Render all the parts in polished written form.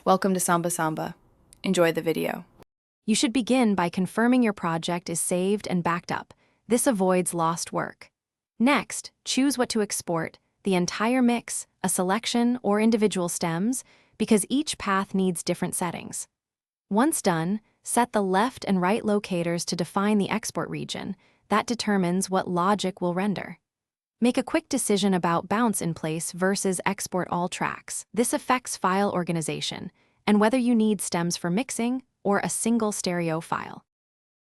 Welcome to Samba Samba. Enjoy the video. You should begin by confirming your project is saved and backed up. This avoids lost work. Next, choose what to export, the entire mix, a selection, or individual stems, because each path needs different settings. Once done, set the left and right locators to define the export region. That determines what logic will render. Make a quick decision about bounce in place versus export all tracks. This affects file organization and whether you need stems for mixing or a single stereo file.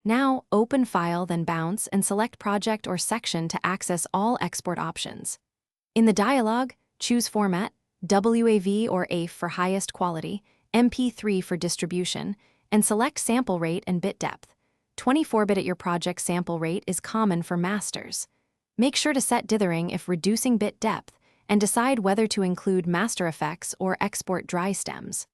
Now, open File, then Bounce, and select Project or Section to access all export options. In the dialog, choose Format, WAV or AIF for highest quality, MP3 for distribution, and select Sample Rate and Bit Depth. 24-bit at your project sample rate is common for masters. Make sure to set dithering if reducing bit depth, and decide whether to include master effects or export dry stems.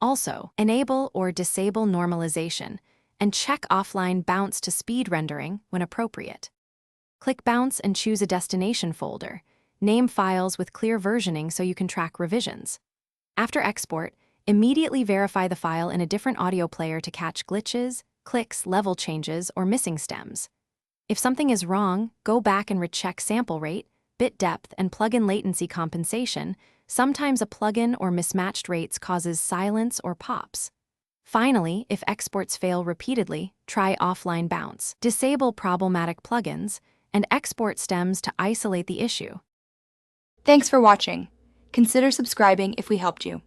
Also, enable or disable normalization, and check offline bounce to speed rendering when appropriate. Click Bounce and choose a destination folder. Name files with clear versioning so you can track revisions. After export, immediately verify the file in a different audio player to catch glitches, clicks, level changes, or missing stems. If something is wrong, go back and recheck sample rate, bit depth, and plugin latency compensation. Sometimes a plugin or mismatched rates causes silence or pops. Finally, if exports fail repeatedly, try offline bounce. Disable problematic plugins and export stems to isolate the issue. Thanks for watching. Consider subscribing if we helped you.